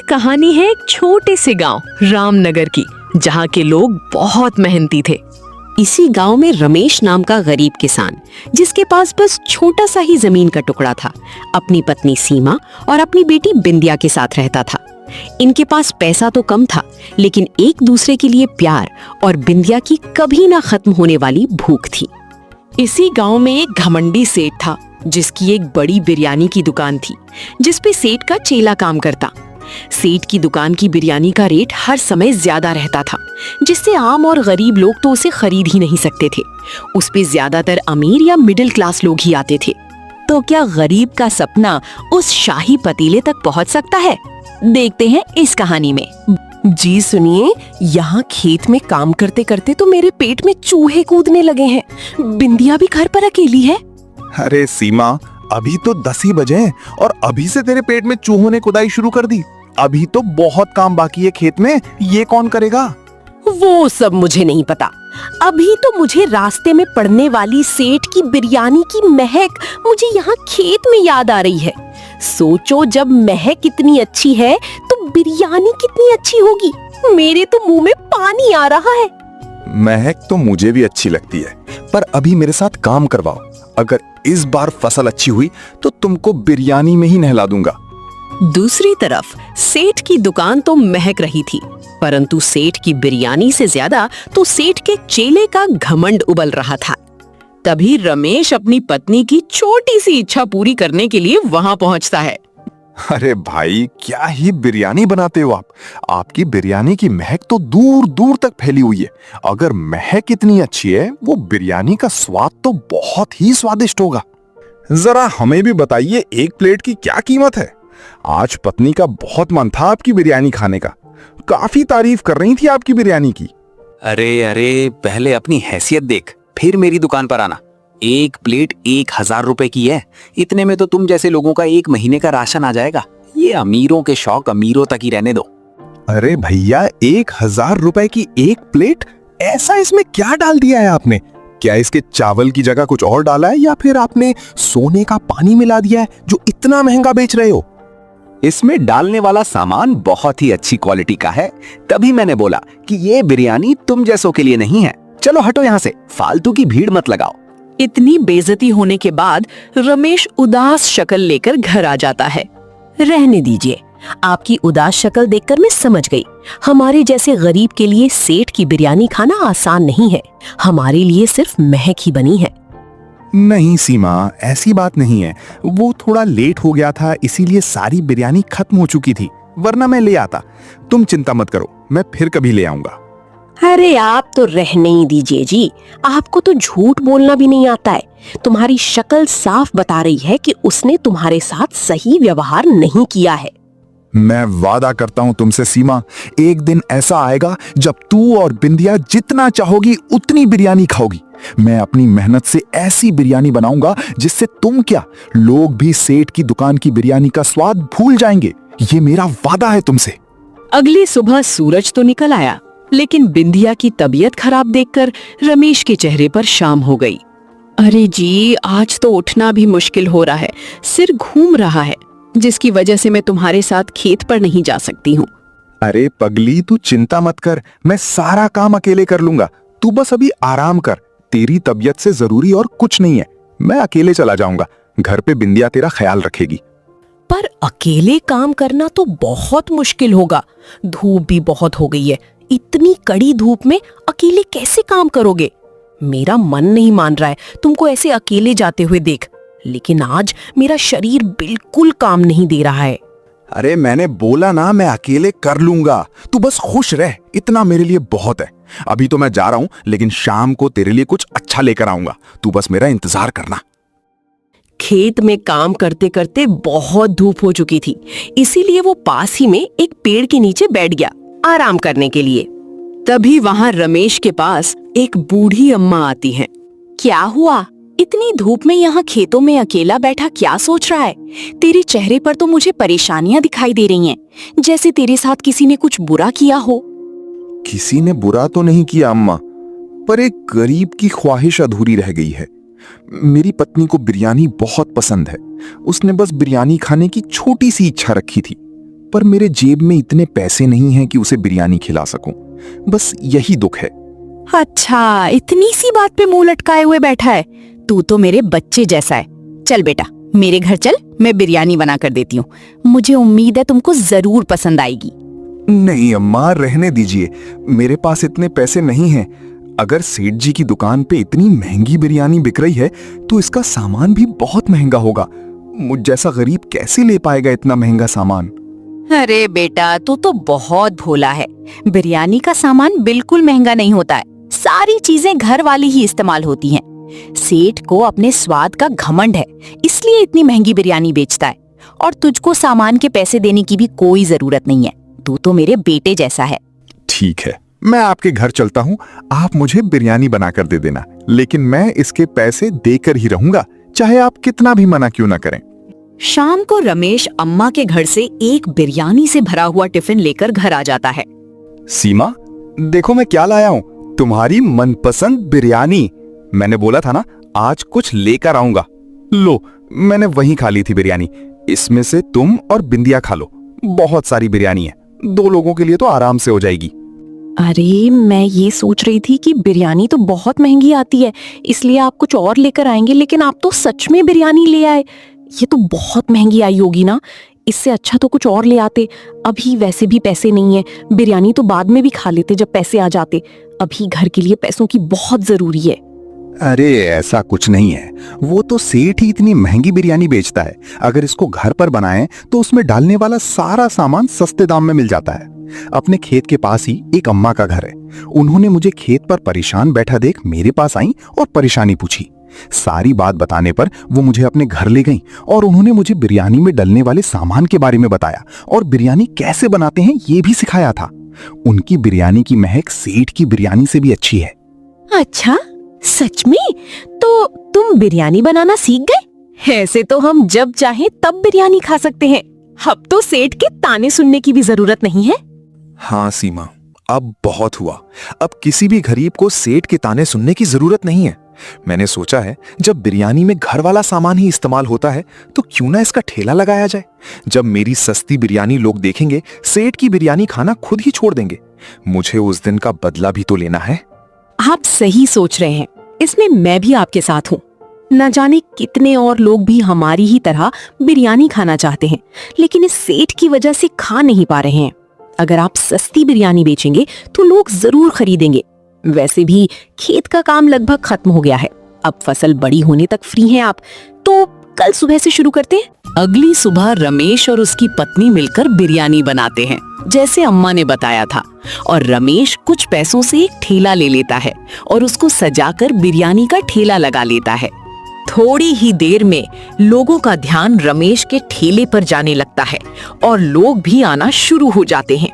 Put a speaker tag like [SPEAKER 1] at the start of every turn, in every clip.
[SPEAKER 1] कहानी है एक छोटे से गांव रामनगर की, जहां के लोग बहुत मेहनती थे।
[SPEAKER 2] इसी गांव में रमेश नाम का गरीब किसान, जिसके पास बस छोटा सा ही जमीन का टुकड़ा था, अपनी पत्नी सीमा और अपनी बेटी बिंदिया के साथ रहता था। इनके पास पैसा तो कम था, लेकिन एक दूसरे के लिए प्यार और बिंदिया की कभी ना खत्म होने वाली भूख थी।
[SPEAKER 1] इसी गांव में एक घमंडी सेठ था, जिसकी एक बड़ी बिरयानी की दुकान थी, जिसपे सेठ का चेला काम करता। सेठ की दुकान की बिरयानी का रेट हर समय ज्यादा रहता था, जिससे आम और गरीब लोग तो उसे खरीद ही नहीं सकते थे। उस पे ज्यादातर अमीर या मिडिल क्लास लोग ही आते थे।
[SPEAKER 3] तो क्या गरीब का सपना उस शाही पतीले तक पहुंच सकता है? देखते हैं इस कहानी में।
[SPEAKER 4] जी सुनिए, यहाँ खेत में काम करते करते तो मेरे पेट में चूहे कूदने लगे हैं। बिंदिया भी घर पर अकेली है।
[SPEAKER 5] अरे सीमा, अभी तो 10 ही बजे हैं और अभी से तेरे पेट में चूहों ने खुदाई शुरू कर दी। अभी तो बहुत काम बाकी है खेत में, ये कौन करेगा?
[SPEAKER 4] वो सब मुझे नहीं पता। अभी तो मुझे रास्ते में पड़ने वाली सेठ की बिरयानी की महक मुझे यहाँ खेत में याद आ रही है। सोचो, जब महक इतनी अच्छी है तो बिरयानी कितनी अच्छी होगी। मेरे तो मुंह में पानी आ रहा है।
[SPEAKER 5] महक तो मुझे भी अच्छी लगती है, पर अभी मेरे साथ काम करवाओ। अगर इस बार फसल अच्छी हुई तो तुमको बिरयानी में ही नहला दूंगा।
[SPEAKER 2] दूसरी तरफ सेठ की दुकान तो महक रही थी, परंतु सेठ की बिरयानी से ज्यादा तो सेठ के चेले का घमंड उबल रहा था।
[SPEAKER 1] तभी रमेश अपनी पत्नी की छोटी सी इच्छा पूरी करने के लिए वहां पहुंचता है।
[SPEAKER 5] अरे भाई, क्या ही बिरयानी बनाते हो आप। आपकी बिरयानी की महक तो दूर दूर तक फैली हुई है। अगर महक इतनी अच्छी है, वो बिरयानी का स्वाद तो बहुत ही स्वादिष्ट होगा। जरा हमें भी बताइए, एक प्लेट की क्या कीमत है? आज पत्नी का बहुत मन था आपकी बिरयानी खाने का। काफी तारीफ कर रही थी आपकी बिरयानी की।
[SPEAKER 6] अरे पहले अपनी हैसियत देख, फिर मेरी दुकान पर आना। एक प्लेट 1000 रुपए की है। इतने में तो तुम जैसे लोगों का एक महीने का राशन आ जाएगा। ये अमीरों के शौक अमीरों तक ही रहने दो।
[SPEAKER 5] अरे भैया, 1000 रुपए की एक प्लेट? ऐसा इसमें क्या डाल दिया है आपने? क्या इसके चावल की जगह कुछ और डाला है, या फिर आपने सोने का पानी मिला दिया है जो इतना महंगा बेच रहे हो?
[SPEAKER 6] इसमें डालने वाला सामान बहुत ही अच्छी क्वालिटी का है, तभी मैंने बोला कि ये बिरयानी तुम जैसों के लिए नहीं है। चलो हटो यहाँ से, फालतू की भीड़ मत लगाओ।
[SPEAKER 1] इतनी बेइज्जती होने के बाद रमेश उदास शक्ल लेकर घर आ जाता है।
[SPEAKER 4] रहने दीजिए, आपकी उदास शक्ल देखकर मैं समझ गई। हमारे जैसे गरीब के लिए सेठ की बिरयानी खाना आसान नहीं है। हमारे लिए सिर्फ महक ही बनी है।
[SPEAKER 5] नहीं सीमा, ऐसी बात नहीं है। वो थोड़ा लेट हो गया था, इसीलिए सारी बिरयानी खत्म हो चुकी थी, वरना मैं ले आता। तुम चिंता मत करो, मैं फिर कभी ले आऊंगा।
[SPEAKER 4] अरे आप तो रहने ही दीजिए जी, आपको तो झूठ बोलना भी नहीं आता है। तुम्हारी शक्ल साफ बता रही है कि उसने तुम्हारे साथ सही व्यवहार नहीं किया है।
[SPEAKER 5] मैं वादा करता हूँ तुमसे सीमा, एक दिन ऐसा आएगा जब तू और बिंदिया जितना चाहोगी उतनी बिरयानी खाओगी। मैं अपनी मेहनत से ऐसी बिरयानी बनाऊंगा जिससे तुम क्या, लोग भी सेठ की दुकान की बिरयानी का स्वाद भूल जाएंगे। ये मेरा वादा है तुमसे।
[SPEAKER 1] अगली सुबह सूरज तो निकल आया, लेकिन बिंदिया की तबीयत खराब देखकर रमेश के चेहरे पर शाम हो गई। अरे जी, आज तो उठना भी मुश्किल हो रहा है, सिर घूम रहा है, जिसकी वजह से मैं तुम्हारे साथ खेत पर नहीं जा सकती हूँ।
[SPEAKER 5] अरे पगली, तू चिंता मत कर, मैं सारा काम अकेले कर लूंगा। तू बस अभी आराम कर। तेरी तबीयत से जरूरी और कुछ नहीं है। मैं अकेले चला जाऊंगा, घर पे बिंदिया तेरा ख्याल रखेगी।
[SPEAKER 4] पर अकेले काम करना तो बहुत मुश्किल होगा। धूप भी बहुत हो गई है। इतनी कड़ी धूप में अकेले कैसे काम करोगे? मेरा मन नहीं मान रहा है तुमको ऐसे अकेले जाते हुए देख, लेकिन आज मेरा शरीर बिल्कुल काम नहीं दे रहा है।
[SPEAKER 5] अरे मैंने बोला ना, मैं अकेले कर लूंगा। तू बस खुश रह, इतना मेरे लिए बहुत है। अभी तो मैं जा रहा हूं, लेकिन शाम को तेरे लिए कुछ अच्छा लेकर आऊंगा। तू बस मेरा इंतजार करना।
[SPEAKER 4] खेत में काम करते करते बहुत धूप हो चुकी थी, इसीलिए वो पास ही में एक पेड़ के नीचे बैठ गया आराम करने के लिए।
[SPEAKER 1] तभी वहां रमेश के पास एक बूढ़ी अम्मा आती हैं।
[SPEAKER 3] क्या हुआ? इतनी धूप में यहाँ खेतों में अकेला बैठा क्या सोच रहा है? तेरे चेहरे पर तो मुझे परेशानियां दिखाई दे रही हैं, जैसे तेरे साथ किसी ने कुछ बुरा किया हो।
[SPEAKER 5] किसी ने बुरा तो नहीं किया अम्मा, पर एक गरीब की ख्वाहिश अधूरी रह गई है। मेरी पत्नी को बिरयानी बहुत पसंद है। उसने बस बिरयानी खाने की छोटी सी इच्छा रखी थी। पर मेरे जेब में इतने पैसे नहीं हैं कि उसे बिरयानी खिला सकूं। बस यही दुख है।
[SPEAKER 3] अच्छा, इतनी सी बात पे मुंह लटकाए हुए बैठा है। तू तो मेरे बच्चे जैसा है। चल बेटा, मेरे घर चल, मैं बिरयानी बना कर देती हूँ। मुझे उम्मीद है तुमको जरूर पसंद आएगी।
[SPEAKER 5] नहीं अम्मा, रहने दीजिए, मेरे पास इतने पैसे नहीं हैं। अगर सेठ जी की दुकान पे इतनी महंगी बिरयानी बिक रही है तो इसका सामान भी बहुत महंगा होगा। मुझ जैसा गरीब कैसे ले पाएगा इतना महंगा सामान?
[SPEAKER 3] अरे बेटा, तू तो बहुत भोला है। बिरयानी का सामान बिल्कुल महंगा नहीं होता है। सारी चीजें घर वाली ही इस्तेमाल होती हैं। सेठ को अपने स्वाद का घमंड है, इसलिए इतनी महंगी बिरयानी बेचता है। और तुझको सामान के पैसे देने की भी कोई जरूरत नहीं है। तू तो मेरे बेटे जैसा है।
[SPEAKER 5] ठीक है, मैं आपके घर चलता हूँ, आप मुझे बिरयानी बनाकर दे देना, लेकिन मैं इसके पैसे देकर ही रहूंगा, चाहे आप कितना भी मना क्यों ना करें।
[SPEAKER 2] शाम को रमेश अम्मा के घर से एक बिरयानी से भरा हुआ टिफिन लेकर घर आ जाता है।
[SPEAKER 5] सीमा, देखो मैं क्या लाया हूँ, तुम्हारी मनपसंद बिरयानी। मैंने बोला था ना आज कुछ लेकर आऊंगा। लो, मैंने वहीं खा ली थी बिरयानी। इसमें से तुम और बिंदिया खा लो, बहुत सारी बिरयानी है, 2 लोगों के लिए तो आराम से हो जाएगी।
[SPEAKER 3] अरे, मैं ये सोच रही थी कि बिरयानी तो बहुत महंगी आती है, इसलिए आप कुछ और लेकर आएंगे, लेकिन आप तो सच में बिरयानी ले आए। ये तो बहुत महंगी आई होगी ना। इससे अच्छा तो कुछ और ले आते। अभी वैसे भी पैसे नहीं है, बिरयानी तो बाद में भी खा लेते जब पैसे आ जाते। अभी घर के लिए पैसों की बहुत जरूरी है।
[SPEAKER 5] अरे ऐसा कुछ नहीं है, वो तो सेठ ही इतनी महंगी बिरयानी बेचता है। अगर इसको घर पर बनाएं तो उसमें डालने वाला सारा सामान सस्ते दाम में मिल जाता है। अपने खेत के पास ही एक अम्मा का घर है। उन्होंने मुझे खेत पर परेशान बैठा देख मेरे पास आई और परेशानी पूछी। सारी बात बताने पर वो मुझे अपने घर ले गईं और उन्होंने मुझे बिरयानी में डलने वाले सामान के बारे में बताया और बिरयानी कैसे बनाते हैं ये भी सिखाया था। उनकी बिरयानी की महक सेठ की बिरयानी से भी अच्छी है।
[SPEAKER 4] अच्छा, सच में? तो तुम बिरयानी बनाना सीख गए? ऐसे तो हम जब चाहें तब बिरयानी खा सकते हैं। अब तो सेठ के ताने सुनने की भी जरूरत नहीं है।
[SPEAKER 5] हाँ सीमा, अब बहुत हुआ। अब किसी भी गरीब को सेठ के ताने सुनने की जरूरत नहीं है। मैंने सोचा है जब बिरयानी में घर वाला सामान ही इस्तेमाल होता है तो क्यों ना इसका ठेला लगाया जाए। जब मेरी सस्ती बिरयानी लोग देखेंगे, सेठ की बिरयानी खाना खुद ही छोड़ देंगे। मुझे उस दिन का बदला भी तो लेना है।
[SPEAKER 4] आप सही सोच रहे हैं, इसमें मैं भी आपके साथ हूँ। न जाने कितने और लोग भी हमारी ही तरह बिरयानी खाना चाहते हैं, लेकिन इस सेठ की वजह से खा नहीं पा रहे हैं। अगर आप सस्ती बिरयानी बेचेंगे तो लोग जरूर खरीदेंगे। वैसे भी खेत का काम लगभग खत्म हो गया है, अब फसल बड़ी होने तक फ्री हैं आप, तो कल सुबह से शुरू करते हैं।
[SPEAKER 2] अगली सुबह रमेश और उसकी पत्नी मिलकर बिरयानी बनाते हैं जैसे अम्मा ने बताया था, और रमेश कुछ पैसों से एक ठेला ले लेता है और उसको सजाकर बिरयानी का ठेला लगा लेता है। थोड़ी ही देर में लोगों का ध्यान रमेश के ठेले पर जाने लगता है और लोग भी आना शुरू हो जाते हैं।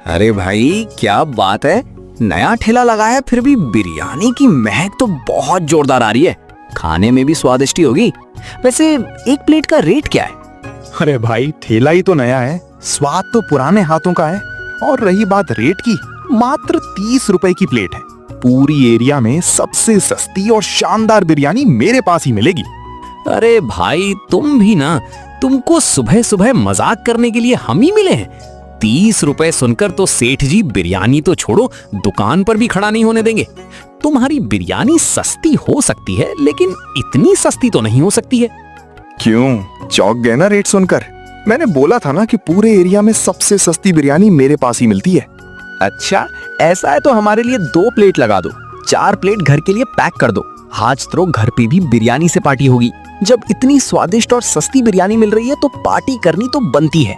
[SPEAKER 6] अरे भाई, क्या बात है, नया ठेला लगाया फिर भी बिरयानी की महक तो बहुत जोरदार आ रही है। खाने में भी स्वादिष्ट होगी। वैसे एक प्लेट का रेट क्या है?
[SPEAKER 5] अरे भाई, ठेला ही तो नया है, स्वाद तो पुराने हाथों का है। और रही बात रेट की, मात्र 30 रुपए की प्लेट है। पूरी एरिया में सबसे सस्ती और शानदार बिरयानी मेरे पास ही मिलेगी।
[SPEAKER 6] अरे भाई, तुम भी ना, तुमको सुबह सुबह मजाक करने के लिए हम ही मिले हैं। 30 रुपए सुनकर तो सेठ जी बिरयानी तो छोड़ो, दुकान पर भी खड़ा नहीं होने देंगे। तुम्हारी बिरयानी सस्ती हो सकती है, लेकिन इतनी सस्ती तो नहीं हो सकती है।
[SPEAKER 5] क्यों, चौंक गए ना रेट सुनकर? मैंने बोला था ना कि पूरे एरिया में सबसे सस्ती बिरयानी मेरे पास ही मिलती है।
[SPEAKER 6] अच्छा, ऐसा है तो हमारे लिए 2 प्लेट लगा दो, 4 प्लेट घर के लिए पैक कर दो। आज तो घर पे भी बिरयानी से पार्टी होगी। जब इतनी स्वादिष्ट और सस्ती बिरयानी मिल रही है तो पार्टी करनी तो बनती है।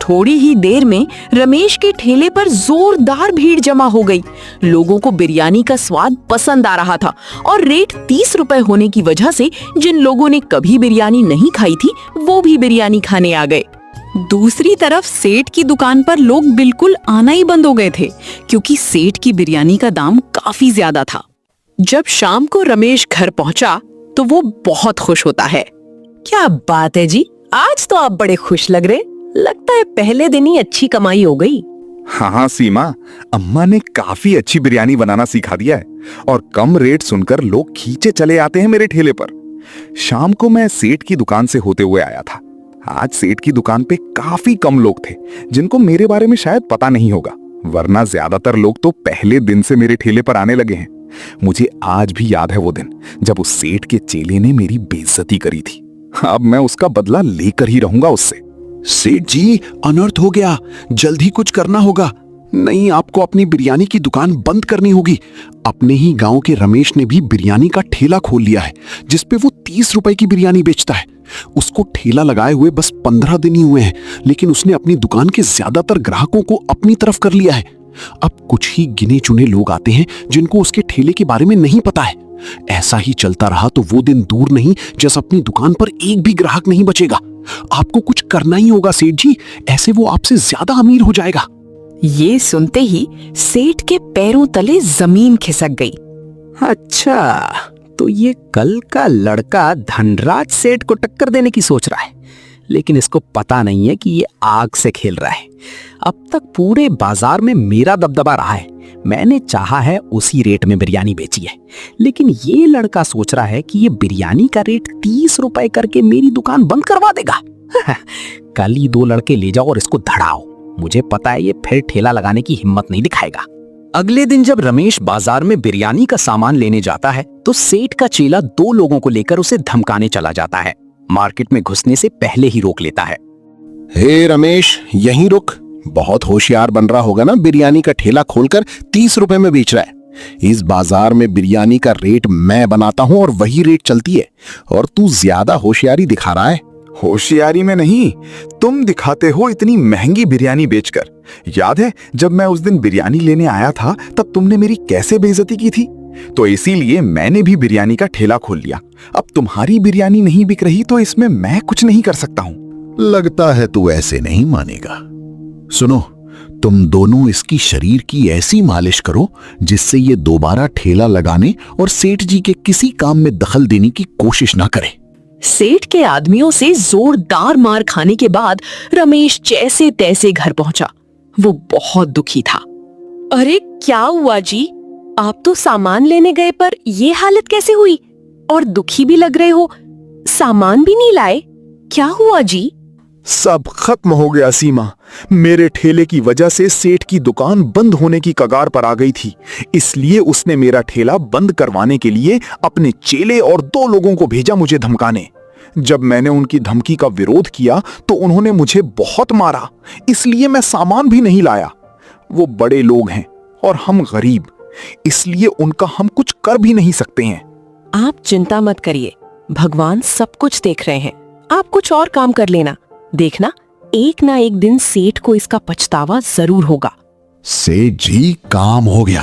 [SPEAKER 2] थोड़ी ही देर में रमेश के ठेले पर जोरदार भीड़ जमा हो गई। लोगों को बिरयानी का स्वाद पसंद आ रहा था और रेट 30 रुपए होने की वजह से जिन लोगों ने कभी बिरयानी नहीं खाई थी वो भी बिरयानी खाने आ गए। दूसरी तरफ सेठ की दुकान पर लोग बिल्कुल आना ही बंद हो गए थे, क्योंकि सेठ की बिरयानी का दाम काफी ज्यादा था। जब शाम को रमेश घर पहुंचा तो वो बहुत खुश होता है।
[SPEAKER 4] क्या बात है जी, आज तो आप बड़े खुश लग रहे। लगता है पहले दिन ही अच्छी कमाई हो गई।
[SPEAKER 5] हाँ सीमा, अम्मा ने काफी अच्छी बिरयानी बनाना सिखा दिया है और कम रेट सुनकर लोग खींचे चले आते हैं मेरे ठेले पर। शाम को मैं सेठ की दुकान से होते हुए आया था। आज सेठ की दुकान पे काफी कम लोग थे जिनको मेरे बारे में शायद पता नहीं होगा, वरना ज्यादातर लोग तो पहले दिन से मेरे ठेले पर आने लगे हैं। मुझे आज भी याद है वो दिन जब उस सेठ के चेले ने मेरी बेइज्जती करी थी। अब मैं उसका बदला लेकर ही रहूंगा उससे।
[SPEAKER 7] सेठ जी, अनर्थ हो गया, जल्द ही कुछ करना होगा। नहीं, आपको अपनी बिरयानी की दुकान बंद करनी होगी। अपने ही गांव के रमेश ने भी बिरयानी का ठेला खोल लिया है जिसपे वो 30 रुपए की बिरयानी बेचता है। उसको ठेला लगाए हुए बस 15 दिन ही हुए हैं, लेकिन उसने अपनी दुकान के ज्यादातर ग्राहकों को अपनी तरफ कर लिया है। अब कुछ ही गिने चुने लोग आते हैं जिनको उसके ठेले के बारे में नहीं पता है। ऐसा ही चलता रहा तो वो दिन दूर नहीं जब अपनी दुकान पर एक भी ग्राहक नहीं बचेगा। आपको कुछ करना ही होगा सेठ जी, ऐसे वो आपसे ज्यादा अमीर हो जाएगा।
[SPEAKER 4] ये सुनते ही सेठ के पैरों तले जमीन खिसक गई।
[SPEAKER 6] अच्छा, तो ये कल का लड़का धनराज सेठ को टक्कर देने की सोच रहा है, लेकिन इसको पता नहीं है कि ये आग से खेल रहा है। अब तक पूरे बाजार में मेरा दबदबा रहा है, मैंने चाहा है उसी रेट में बिरयानी बेची है, लेकिन ये लड़का सोच रहा है कि ये बिरयानी का रेट 30 रुपए करके मेरी दुकान बंद करवा देगा। कल ही 2 लड़के ले जाओ और इसको धड़ाओ, मुझे पता है ये फिर ठेला लगाने की हिम्मत नहीं दिखाएगा। अगले दिन जब रमेश बाजार में बिरयानी का सामान लेने जाता है तो सेठ का चेला 2 लोगों को लेकर उसे धमकाने चला जाता है। मार्केट में घुसने से पहले ही रोक लेता है।
[SPEAKER 7] हे रमेश, यहीं रुक। बहुत होशियार बन रहा होगा ना, बिरयानी का ठेला खोलकर 30 रुपए में बेच रहा है। इस बाजार में बिरयानी का रेट मैं बनाता हूं और वही रेट चलती है, और तू ज्यादा होशियारी दिखा रहा है।
[SPEAKER 5] होशियारी में नहीं, तुम दिखाते हो इतनी महंगी बिरयानी बेचकर। याद है जब मैं उस दिन बिरयानी लेने आया था तब तुमने मेरी कैसे बेइज्जती की थी? तो इसीलिए मैंने भी बिरयानी का ठेला खोल लिया। अब तुम्हारी बिरयानी नहीं बिक रही तो इसमें मैं कुछ नहीं कर सकता हूँ।
[SPEAKER 7] लगता है तू ऐसे नहीं मानेगा। सुनो, तुम दोनों इसकी शरीर की ऐसी मालिश करो जिससे ये दोबारा ठेला लगाने और सेठ जी के किसी काम में दखल देने की कोशिश ना करे।
[SPEAKER 1] सेठ के आदमियों से जोरदार मार खाने के बाद रमेश जैसे तैसे घर पहुंचा। वो बहुत दुखी था।
[SPEAKER 3] अरे क्या हुआ जी? आप तो सामान लेने गए पर ये हालत कैसे हुई? और दुखी भी लग रहे हो, सामान भी नहीं लाए, क्या हुआ जी?
[SPEAKER 5] सब खत्म हो गया सीमा। मेरे ठेले की वजह से सेठ की दुकान बंद होने की कगार पर आ गई थी, इसलिए उसने मेरा ठेला बंद करवाने के लिए अपने चेले और 2 लोगों को भेजा मुझे धमकाने। जब मैंने उनकी धमकी का विरोध किया तो उन्होंने मुझे बहुत मारा, इसलिए मैं सामान भी नहीं लाया। वो बड़े लोग हैं और हम गरीब, इसलिए उनका हम कुछ कर भी नहीं सकते हैं।
[SPEAKER 3] आप चिंता मत करिए, भगवान सब कुछ देख रहे हैं। आप कुछ और काम कर लेना, देखना एक ना एक दिन सेठ को इसका पछतावा जरूर होगा।
[SPEAKER 7] सेठ जी, काम हो गया।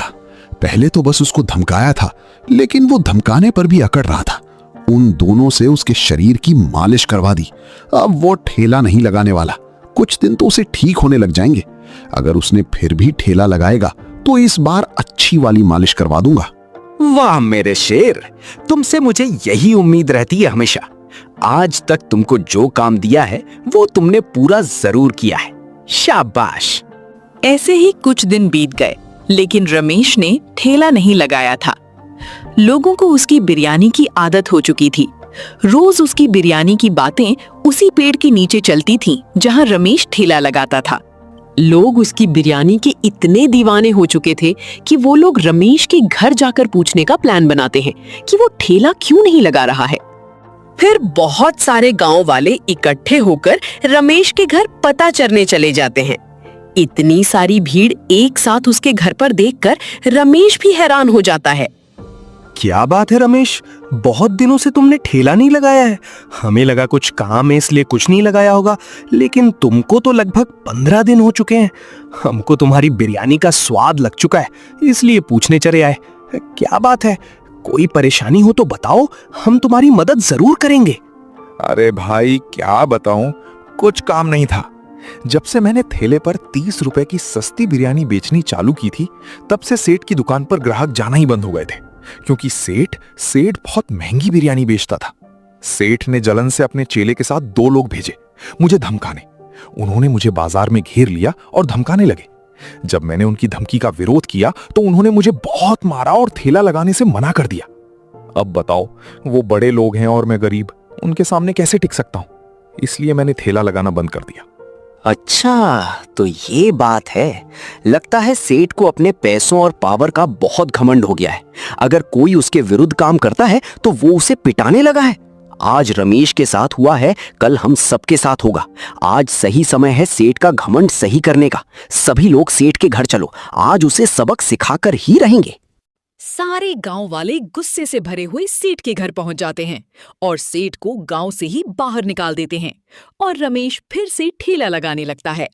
[SPEAKER 7] पहले तो बस उसको धमकाया था, लेकिन वो धमकाने पर भी अकड़ रहा था। उन दोनों से उसके शरीर की मालिश करवा दी। अब वो ठेला नहीं लगाने वाला। कुछ दिन तो उसे ठीक होने लग जाएंगे। अगर उसने फिर भी ठेला लगाएगा तो इस बार अच्छी वाली मालिश करवा दूंगा।
[SPEAKER 6] वाह मेरे शेर, तुमसे मुझे यही उम्मीद रहती है हमेशा। आज तक तुमको जो काम दिया है वो तुमने पूरा जरूर किया है, शाबाश।
[SPEAKER 1] ऐसे ही कुछ दिन बीत गए, लेकिन रमेश ने ठेला नहीं लगाया था। लोगों को उसकी बिरयानी की आदत हो चुकी थी। रोज उसकी बिरयानी की बातें उसी पेड़ के नीचे चलती थीं, जहां रमेश ठेला लगाता था। लोग उसकी बिरयानी के इतने दीवाने हो चुके थे कि वो लोग रमेश के घर जाकर पूछने का प्लान बनाते हैं कि वो ठेला क्यों नहीं लगा रहा है। फिर बहुत सारे गांव वाले इकट्ठे होकर रमेश के घर पता चरने चले जाते हैं। इतनी सारी भीड़ एक साथ उसके घर पर देखकर रमेश भी हैरान हो जाता है।
[SPEAKER 8] क्या बात है रमेश, बहुत दिनों से तुमने ठेला नहीं लगाया है। हमें लगा कुछ काम है इसलिए कुछ नहीं लगाया होगा, लेकिन तुमको तो लगभग 15 दिन हो चुके हैं। हमको तुम्हारी बिरयानी का स्वाद लग चुका है, इसलिए पूछने चले आए। क्या बात है, कोई परेशानी हो तो बताओ, हम तुम्हारी मदद जरूर करेंगे।
[SPEAKER 5] अरे भाई क्या बताऊं, कुछ काम नहीं था। जब से मैंने ठेले पर 30 रुपए की सस्ती बिरयानी बेचनी चालू की थी, तब से सेठ की दुकान पर ग्राहक जाना ही बंद हो गए थे, क्योंकि सेठ बहुत महंगी बिरयानी बेचता था। सेठ ने जलन से अपने चेले के साथ 2 लोग भेजे मुझे धमकाने। उन्होंने मुझे बाजार में घेर लिया और धमकाने लगे। जब मैंने उनकी धमकी का विरोध किया तो उन्होंने मुझे बहुत मारा और ठेला लगाने से मना कर दिया। अब बताओ, वो बड़े लोग हैं और मैं गरीब, उनके सामने कैसे टिक सकता हूं? इसलिए मैंने ठेला लगाना बंद कर दिया।
[SPEAKER 6] अच्छा, तो ये बात है। लगता है सेठ को अपने पैसों और पावर का बहुत घमंड हो गया है। अगर कोई उसके विरुद्ध काम करता है तो वो उसे पिटाने लगा है। आज रमेश के साथ हुआ है, कल हम सबके साथ होगा। आज सही समय है सेठ का घमंड सही करने का। सभी लोग सेठ के घर चलो, आज उसे सबक सिखाकर ही रहेंगे।
[SPEAKER 9] सारे गांव वाले गुस्से से भरे हुए सेठ के घर पहुंच जाते हैं और सेठ को गांव से ही बाहर निकाल देते हैं और रमेश फिर से ठेला लगाने लगता है।